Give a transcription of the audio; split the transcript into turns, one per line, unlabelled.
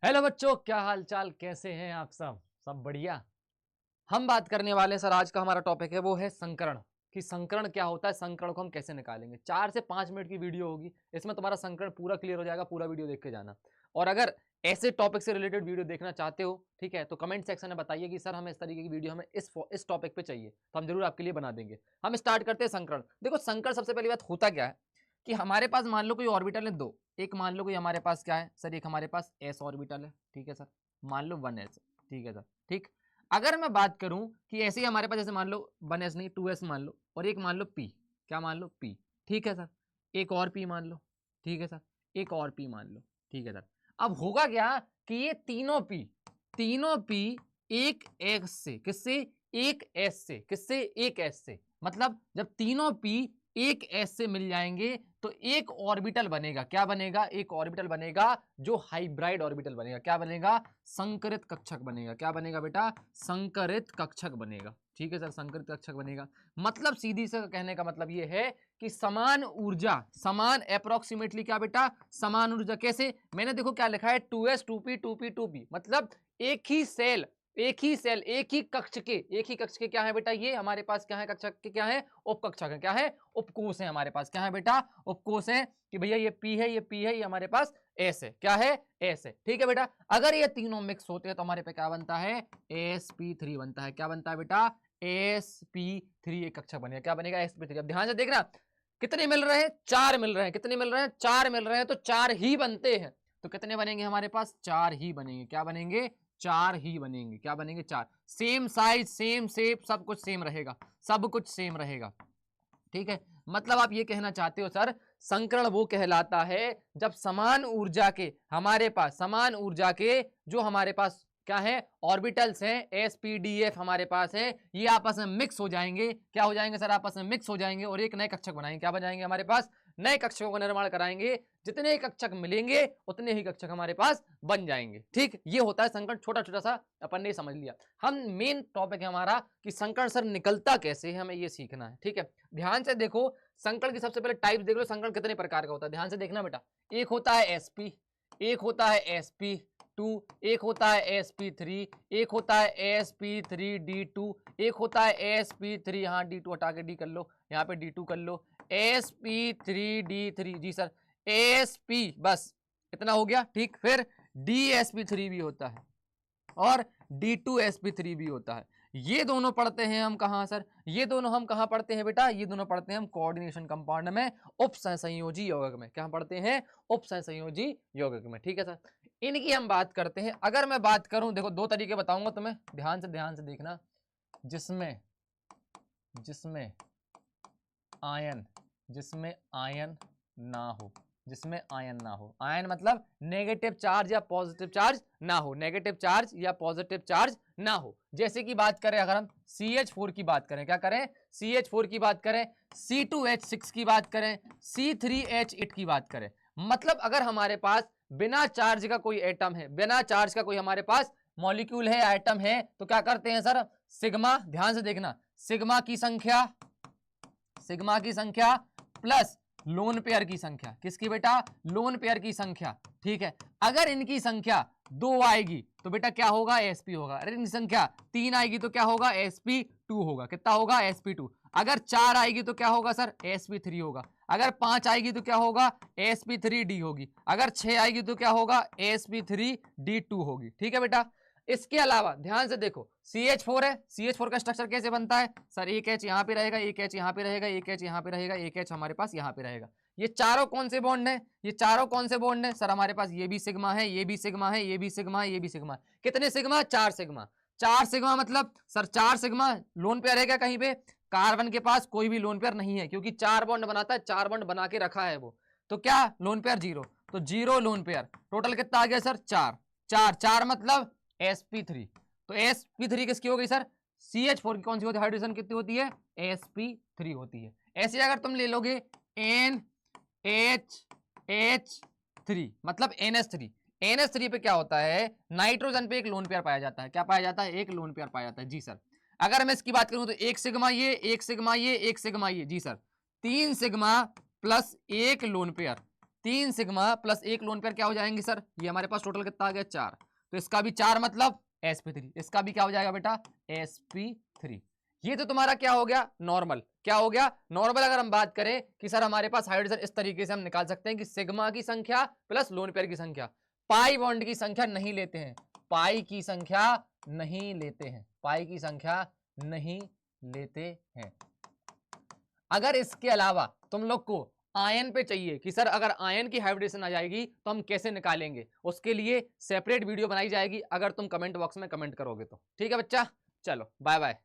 Hello बच्चों, क्या हाल चाल, कैसे हैं आप सब बढ़िया। हम बात करने वाले हैं सर, आज का हमारा टॉपिक है वो है संकरण। कि संकरण क्या होता है, संकरण को हम कैसे निकालेंगे। 4 से 5 मिनट की वीडियो होगी, इसमें तुम्हारा संकरण पूरा क्लियर हो जाएगा। पूरा वीडियो देख के जाना। और अगर ऐसे टॉपिक से रिलेटेड वीडियो देखना चाहते हो, ठीक है, तो कमेंट सेक्शन में बताइए कि सर हमें इस तरीके की वीडियो हमें इस टॉपिक पे चाहिए, तो हम जरूर आपके लिए बना देंगे। हम स्टार्ट करते हैं संकरण। देखो संकरण सबसे पहली बात होता क्या है कि हमारे पास मान लो कोई ऑर्बिटल है दो। एक मान लो कोई हमारे पास क्या है सर, एक हमारे पास एस ऑर्बिटल है, ठीक है सर, मान लो 1s, ठीक है सर, ठीक। अगर मैं बात करूं कि ऐसे ही हमारे पास जैसे मान लो 1s नहीं 2s मान लो, और एक मान लो p, क्या मान लो p, ठीक है सर, एक और p मान लो, ठीक है सर, एक और p मान लो, ठीक है सर। अब होगा क्या कि ये तीनों p एक एक्स से, किससे, एक एस से, किससे, एक एस से, मतलब जब तीनों p एक एस से मिल जाएंगे तो एक ऑर्बिटल बनेगा। क्या बनेगा, एक ऑर्बिटल बनेगा जो हाइब्राइड ऑर्बिटल बनेगा। क्या बनेगा, संकरित कक्षक बनेगा। क्या बनेगा बेटा, संकरित कक्षक बनेगा, ठीक है सर, संकरित कक्षक बनेगा। मतलब सीधी से कहने का मतलब ये है कि समान ऊर्जा, समान अप्रोक्सीमेटली क्या बेटा, समान ऊर्जा। कैसे, मैंने देखो क्या लिखा है 2s 2p 2p 2p, मतलब एक ही सेल, एक ही कक्ष के क्या है बेटा, ये हमारे पास क्या है, कक्षक के क्या है, उपकक्षक है, क्या है, उपकोष है हमारे पास, क्या है बेटा, उपकोष है। कि भैया ये पी है, ये पी है, ये हमारे पास एस है, क्या है, एस है, ठीक है बेटा। अगर ये तीनों मिक्स होते हैं तो हमारे पे क्या बनता है, sp3 बनता है। क्या बनता है बेटा, sp3 एक कक्षक बनेगा। क्या बनेगा, sp3। अब ध्यान से देखना, कितने मिल रहे हैं, 4 मिल रहे हैं। कितने मिल रहे हैं, 4 मिल रहे हैं, तो 4 ही बनते हैं। तो कितने बनेंगे हमारे पास, 4 ही बनेंगे। क्या बनेंगे, 4 ही बनेंगे। क्या बनेंगे, 4। सेम साइज, सेम शेप, सब कुछ सेम रहेगा, सब कुछ सेम रहेगा, ठीक है। मतलब आप ये कहना चाहते हो सर, संकरण वो कहलाता है जब समान ऊर्जा के हमारे पास, समान ऊर्जा के जो हमारे पास क्या है, ऑर्बिटल्स हैं, एसपीडीएफ हमारे पास है, ये आपस में मिक्स हो जाएंगे। क्या हो जाएंगे सर, आपस में मिक्स हो जाएंगे और एक नए कक्षक बनाएंगे। क्या बनाएंगे, हमारे पास नए कक्षकों का निर्माण कराएंगे। जितने ही कक्षक मिलेंगे उतने ही कक्षक हमारे पास बन जाएंगे, ठीक। ये होता है संकरण, छोटा छोटा सा अपन ने समझ लिया। हम मेन टॉपिक है हमारा कि संकरण सर निकलता कैसे है, हमें ये सीखना है, ठीक है। ध्यान से देखो, संकरण की सबसे पहले टाइप देख लो, संकरण कितने प्रकार का होता है, ध्यान से देखना बेटा। एक होता है एसपी, एक होता है sp2, एक होता है sp3, एक होता है sp3d2, एक होता है sp3, हाँ d2 हटा के d कर लो, यहाँ पे d2 कर लो, sp3d3, जी सर, sp, बस इतना हो गया, ठीक। फिर dsp3 भी होता है और d2sp3 भी होता है। ये दोनों पढ़ते हैं हम कहाँ सर, ये दोनों हम कहाँ पढ़ते हैं बेटा, ये दोनों पढ़ते हैं हम कोऑर्डिनेशन कंपाउंड में, उपसहसंयोजी यौगिक में। क्या पढ़ते हैं, उपसहसंयोजी यौगिक में, ठीक है सर। इनकी हम बात करते हैं। अगर मैं बात करूं, देखो 2 तरीके बताऊंगा तुम्हें, ध्यान से देखना। जिसमें जिसमें आयन, जिसमें आयन ना हो, जिसमें आयन ना हो, आयन मतलब नेगेटिव चार्ज या पॉजिटिव चार्ज ना हो, नेगेटिव चार्ज या पॉजिटिव चार्ज ना हो। जैसे कि बात करें, अगर हम CH4 की बात करें, क्या करें, CH4 की बात करें, C2H6 की बात करें, C3H8 की बात करें, मतलब अगर हमारे पास बिना चार्ज का कोई एटम है, बिना चार्ज का कोई हमारे पास मॉलिक्यूल है, एटम है, तो क्या करते हैं सर, सिग्मा, ध्यान से देखना, सिग्मा की संख्या, सिग्मा की संख्या प्लस लोन पेयर की संख्या, किसकी बेटा, लोन पेयर की संख्या, ठीक है। अगर इनकी संख्या 2 आएगी तो बेटा क्या होगा, sp होगा। अगर इनकी संख्या 3 आएगी तो क्या होगा, sp2 होगा। कितना होगा, sp2। अगर 4 आएगी तो क्या होगा सर, sp3 होगा। अगर 5 आएगी तो क्या होगा, sp3d होगी। अगर 6 आएगी तो क्या होगा, sp3d2 होगी, ठीक है बेटा। इसके अलावा ध्यान से देखो, CH4 है, CH4 का स्ट्रक्चर कैसे बनता है सर, एक H यहाँ पे रहेगा, एक H यहाँ पे रहेगा, एक H यहाँ पे रहेगा, एक H हमारे पास यहाँ पे रहेगा। ये चारों कौन से बॉन्ड है, ये चारों कौन से बॉन्ड है सर, हमारे पास ये भी सिग्मा है, ये भी सिग्मा है, ये भी सिग्मा है, ये भी सिग्मा है। कितने सिग्मा, 4 सिग्मा। 4 सिग्मा मतलब सर 4 सिग्मा लोन पेयर है क्या कहीं पे, कार्बन के पास कोई भी लोन पेयर नहीं है, क्योंकि 4 बॉन्ड बनाता है, 4 बॉन्ड बना के रखा है वो, तो क्या लोन पेयर 0, तो 0 लोन पेयर। टोटल कितना आ गया सर, 4, 4, 4 मतलब sp3। तो sp3 किसकी हो गई सर, CH4 की कौन सी होती है, हाइड्रोजन कितनी होती है, sp3 होती है। ऐसे अगर तुम ले लोगे NHH3 मतलब NH3, NH3 पे क्या होता है, नाइट्रोजन पे एक लोन पेयर पाया जाता है। क्या पाया जाता है, एक लोन पेयर पाया जाता है, जी सर। अगर मैं इसकी बात करूं तो एक सिग्मा ये, एक सिग्मा ये, एक सिग्मा ये, जी सर, 3 सिग्मा प्लस एक lone pair, 3 sigma plus 1 lone pair क्या हो जाएंगे सर, ये हमारे पास टोटल कितना आ गया 4, तो इसका भी 4 मतलब sp3, इसका भी क्या हो जाएगा बेटा sp3। ये तो तुम्हारा क्या हो गया नॉर्मल, क्या हो गया नॉर्मल। अगर हम बात करें कि सर हमारे पास हाइड्रोजन इस तरीके से हम निकाल सकते हैं कि सिग्मा की संख्या प्लस लोन पेयर की संख्या, पाई बॉन्ड की संख्या नहीं लेते हैं, पाई की संख्या नहीं लेते हैं, पाई की संख्या नहीं लेते हैं। अगर इसके अलावा तुम लोग को आयन पे चाहिए कि सर अगर आयन की हाइब्रिडेशन आ जाएगी तो हम कैसे निकालेंगे, उसके लिए सेपरेट वीडियो बनाई जाएगी, अगर तुम कमेंट बॉक्स में कमेंट करोगे तो। ठीक है बच्चा, चलो बाय बाय।